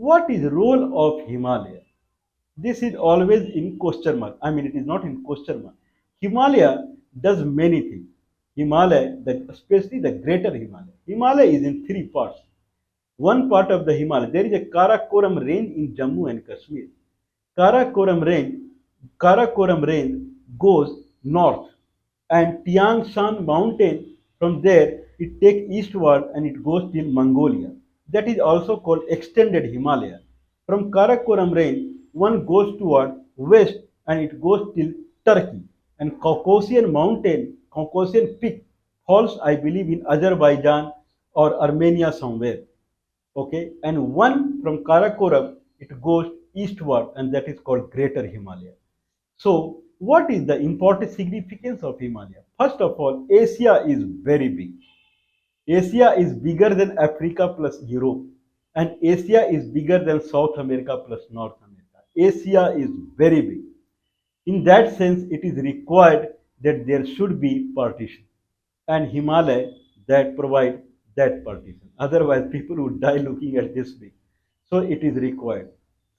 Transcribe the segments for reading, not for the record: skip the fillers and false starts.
What is role of Himalaya? This is always in question mark. I mean, it is not in question mark. Himalaya does many things. Himalaya, especially the greater Himalaya. Himalaya is in three parts. One part of the Himalaya, there is a Karakoram range in Jammu and Kashmir. Karakoram range, Karakoram range goes north, and Tian Shan mountain from there it takes eastward and it goes till Mongolia. That is also called extended Himalaya. From Karakoram range, one goes toward west and it goes till Turkey. And Caucasian mountain, Caucasian peak falls, I believe, in Azerbaijan or Armenia somewhere. Okay, and one from Karakoram it goes eastward, and that is called Greater Himalaya. So, what is the important significance of Himalaya? First of all, Asia is very big. Asia is bigger than Africa plus Europe, and Asia is bigger than South America plus North America. Asia is very big. In that sense, it is required that there should be partition, and Himalaya that provide that partition. Otherwise, people would die looking at this big. So it is required.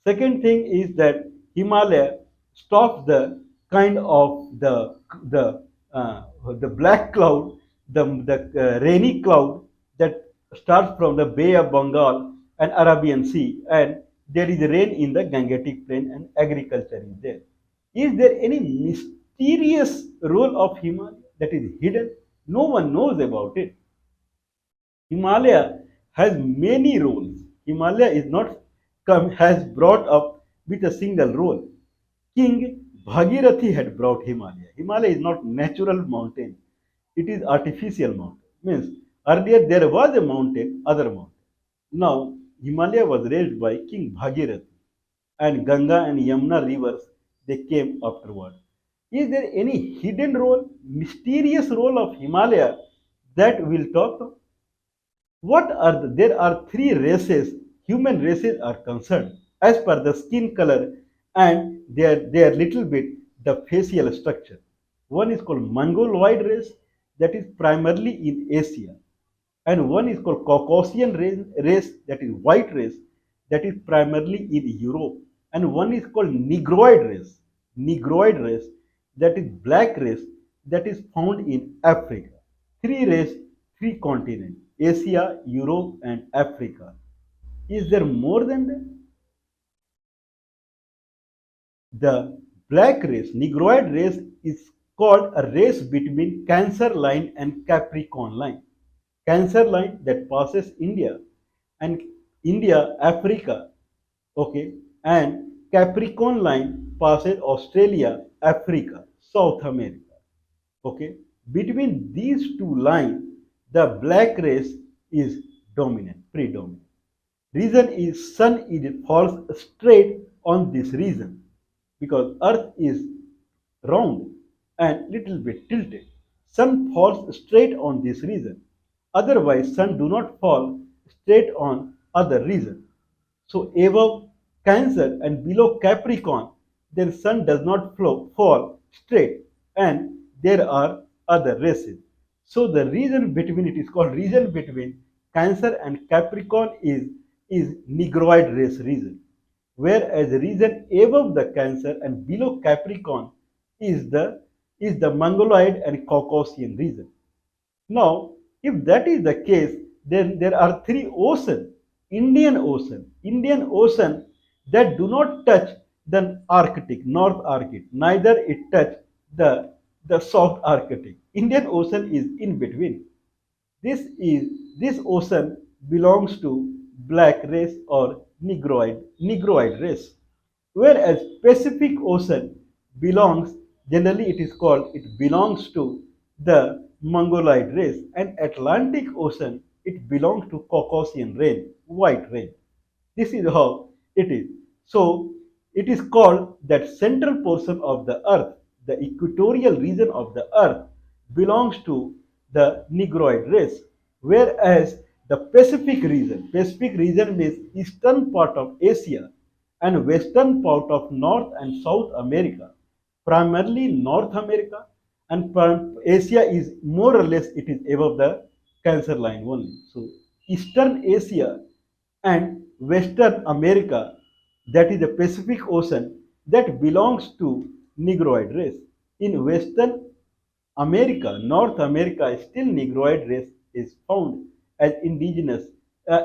Second thing is that Himalaya stops the kind of the black cloud, the rainy cloud that starts from the Bay of Bengal and Arabian Sea, and there is rain in the Gangetic Plain, and agriculture is there. Is there any mysterious role of Himalaya that is hidden? No one knows about it. Himalaya has many roles. Himalaya is not has brought up with a single role. King Bhagirathi had brought Himalaya. Himalaya is not natural mountain; it is artificial mountain. Means earlier there was a mountain, other mountain. Now Himalaya was raised by King Bhagirathi, and Ganga and Yamuna rivers they came afterward. Is there any hidden role, mysterious role of Himalaya that we'll talk of? There are three races, human races are concerned as per the skin color and their little bit the facial structure. One is called Mongoloid race that is primarily in Asia, and one is called Caucasian race that is white race that is primarily in Europe, and one is called Negroid race that is black race that is found in Africa. Three race, three continents: Asia, Europe, and Africa. Is there more than that? The black race, Negroid race, is called a race between Cancer line and Capricorn line. Cancer line that passes India, and India, Africa, okay, and Capricorn line passes Australia, Africa, South America. Okay, between these two lines, the black race is dominant, predominant. Reason is sun is falls straight on this region because earth is round and little bit tilted. Sun falls straight on this region. Otherwise, sun do not fall straight on other region. So above Cancer and below Capricorn, then sun does not fall straight, and there are other races. So the region between it is called region between Cancer and Capricorn is Negroid race region, whereas the region above the Cancer and below Capricorn is the Mongoloid and Caucasian region. Now, if that is the case, then there are three oceans. Indian Ocean that do not touch the Arctic, North Arctic, neither it touch the South Arctic. Indian Ocean is in between. This ocean belongs to black race or Negroid race, whereas Pacific Ocean belongs, generally it belongs to the Mongoloid race, and Atlantic Ocean it belongs to Caucasian race, white race. This is how it is. So it is called that central portion of the earth, the equatorial region of the earth belongs to the Negroid race, whereas the Pacific region means eastern part of Asia and western part of North and South America, primarily North America, and Asia is more or less it is above the Cancer line only. So Eastern Asia and Western America, that is the Pacific Ocean, that belongs to Negroid race. In Western America, North America, still Negroid race is found as indigenous.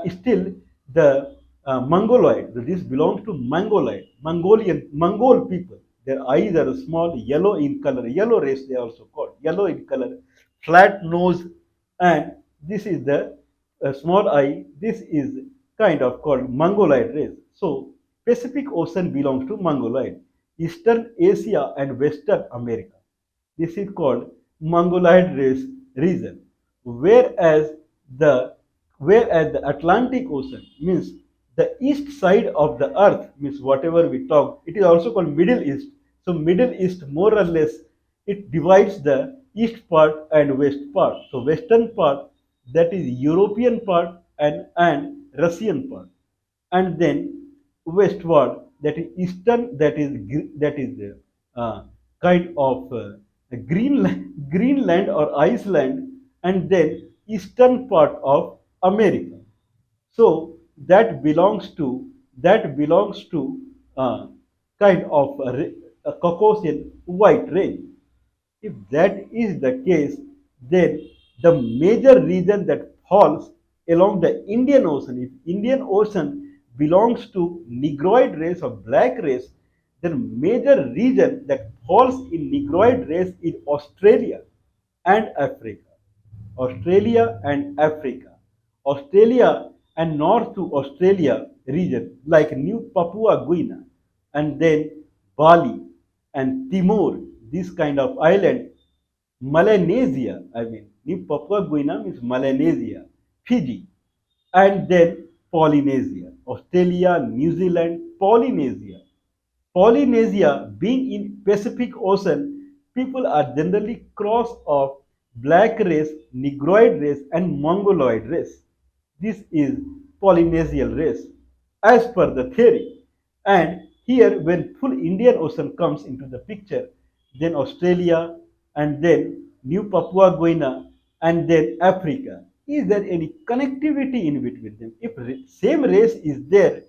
Still, the Mongoloid, this belongs to Mongoloid, Mongol people. Their eyes are small, yellow in color, yellow race they are also called, yellow in color, flat nose, and this is the small eye. This is kind of called Mongoloid race. So, Pacific Ocean belongs to Mongoloid, Eastern Asia and Western America. This is called Mongoloid race region. Whereas the whereas the Atlantic Ocean means the east side of the earth means whatever we talk, it is also called Middle East. So Middle East more or less it divides the east part and west part. So western part that is European part and Russian part, and then westward that is eastern that is kind of Greenland or Iceland, and then eastern part of America. So that belongs to uh, kind of a Caucasian white range. If that is the case, then the major region that falls along the Indian Ocean, if Indian Ocean belongs to Negroid race or black race, then major region that falls in Negroid race is Australia and Africa. Australia and Africa. Australia and North to Australia region like New Papua Guinea, and then Bali and Timor, this kind of island, Melanesia, I mean, New Papua Guinea means Melanesia, Fiji, and then Polynesia, Australia, New Zealand, Polynesia. Polynesia being in Pacific Ocean, people are generally cross of black race, Negroid race, and Mongoloid race. This is Polynesian race, as per the theory. And here, when full Indian Ocean comes into the picture, then Australia, and then New Papua Guinea, and then Africa. Is there any connectivity in between them? If same race is there,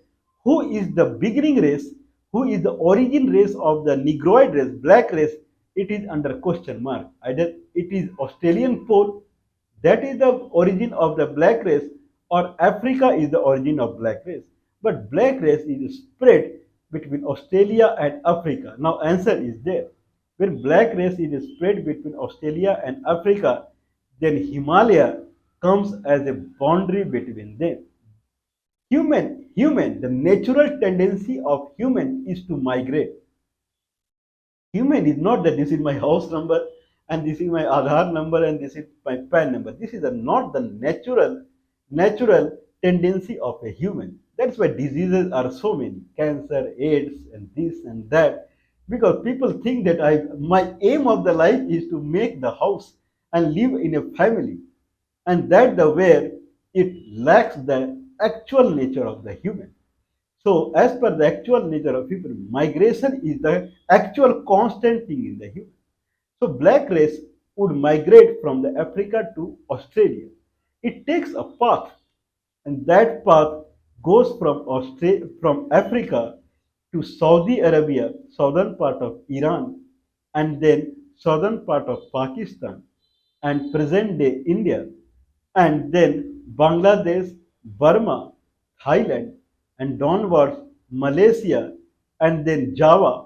who is the beginning race? Who is the origin race of the Negroid race, black race? It is under question mark. Either it is Australian pole, that is the origin of the black race, or Africa is the origin of black race. But black race is spread between Australia and Africa. Now answer is there. When black race is spread between Australia and Africa, then Himalaya comes as a boundary between them. The natural tendency of human is to migrate. Human is not that this is my house number and this is my Aadhaar number and this is my PAN number. This is not the natural tendency of a human. That's why diseases are so many, cancer, AIDS, and this and that. Because people think that my aim of the life is to make the house and live in a family, and that the where it lacks the actual nature of the human. So, as per the actual nature of human, migration is the actual constant thing in the human. So, black race would migrate from the Africa to Australia. It takes a path, and that path goes from Africa to Saudi Arabia, southern part of Iran, and then southern part of Pakistan, and present day India, and then Bangladesh, Burma, Thailand, and downwards Malaysia, and then Java,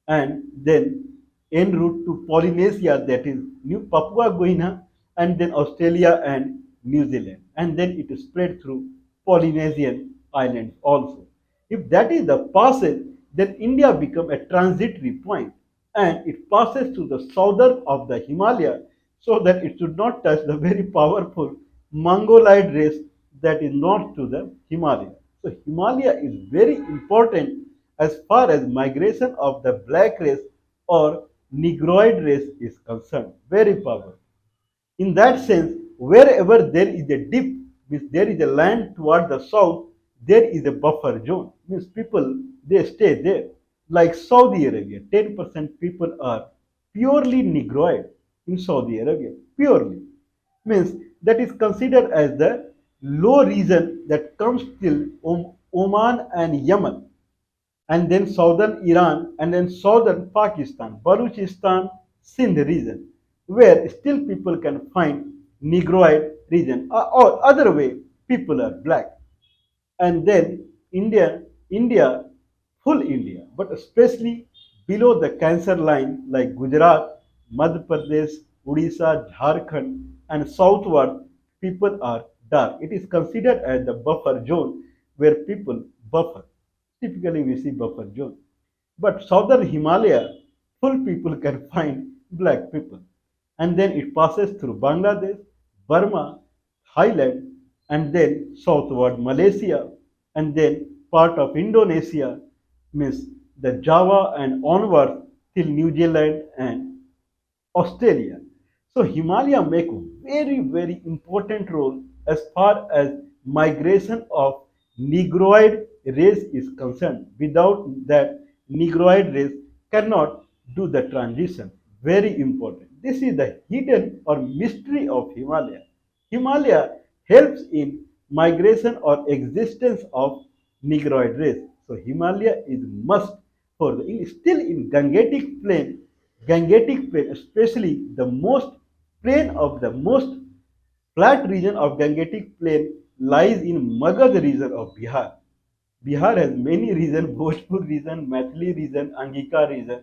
and then en route to Polynesia, that is New Papua Guinea, and then Australia and New Zealand, and then it is spread through Polynesian islands also. If that is the passage, then India become a transitory point, and it passes to the southern of the Himalaya, so that it should not touch the very powerful Mongoloid race that is north to the Himalaya. So Himalaya is very important as far as migration of the black race or Negroid race is concerned. Very powerful. In that sense, wherever there is a dip, means there is a land toward the south, there is a buffer zone. Means people they stay there. Like Saudi Arabia, 10% people are purely Negroid in Saudi Arabia. Purely. Means that is considered as the low region that comes till Oman and Yemen, and then southern Iran, and then southern Pakistan, Baluchistan, Sindh region, where still people can find Negroid region, or other way, people are black. And then India, full India, but especially below the cancer line like Gujarat, Madhya Pradesh, Odisha, Jharkhand, and southward, people are dark. It is considered as the buffer zone where people buffer. Typically, we see buffer zone. But southern Himalaya, full people can find black people. And then it passes through Bangladesh, Burma, Thailand, and then southward Malaysia, and then part of Indonesia, means the Java and onward till New Zealand and Australia. So Himalaya make very very important role as far as migration of Negroid race is concerned. Without that, Negroid race cannot do the transition. Very important. This is the hidden or mystery of Himalaya. Himalaya helps in migration or existence of Negroid race. So Himalaya is must for still in Gangetic plain, especially the most plain of the most flat region of Gangetic plain lies in Magad region of Bihar. Bihar has many regions, Bhojpur region, Maithili region, Angika region,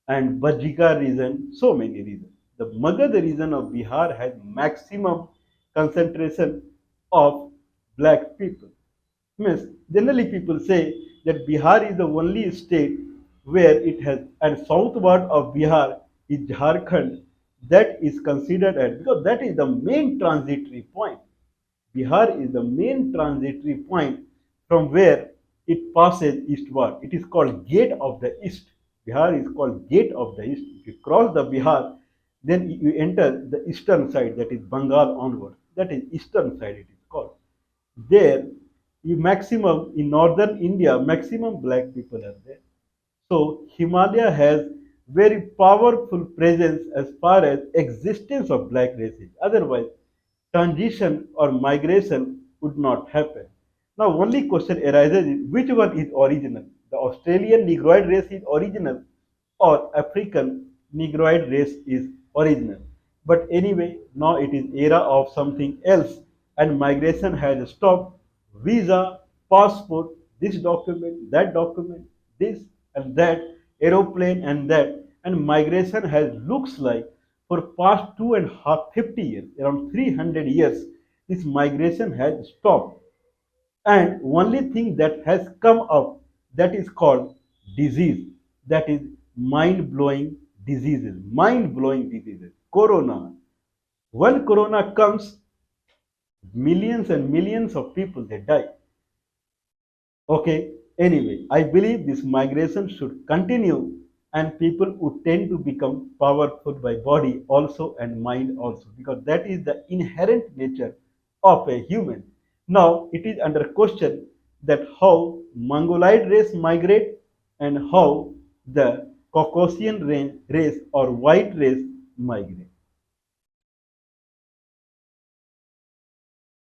and Bajika region, so many regions. The Magad region of Bihar has maximum concentration of black people. Means generally people say that Bihar is the only state where it has, and southward of Bihar is Jharkhand, that is considered as, because that is the main transitory point. Bihar is the main transitory point from where it passes eastward. It is called Gate of the East. Bihar is called Gate of the East. If you cross the Bihar, then you enter the eastern side, that is Bengal onward. That is eastern side it is called. There, you maximum in northern India, maximum black people are there. So Himalaya has very powerful presence as far as existence of black races. Otherwise, transition or migration would not happen. Now, only question arises is which one is original? The Australian Negroid race is original, or African Negroid race is original. But anyway, now it is era of something else, and migration has stopped. Visa, passport, this document, this and that, aeroplane and that, and migration has looks like for past 2.5 50 years, around 300 years, this migration has stopped, and only thing that has come up, that is called disease, that is mind blowing diseases, corona. When corona comes, millions and millions of people they die. Okay, anyway, I believe this migration should continue, and people would tend to become powerful by body also and mind also, because that is the inherent nature of a human. Now it is under question that how Mongoloid race migrate and how the Caucasian race or white race migrate.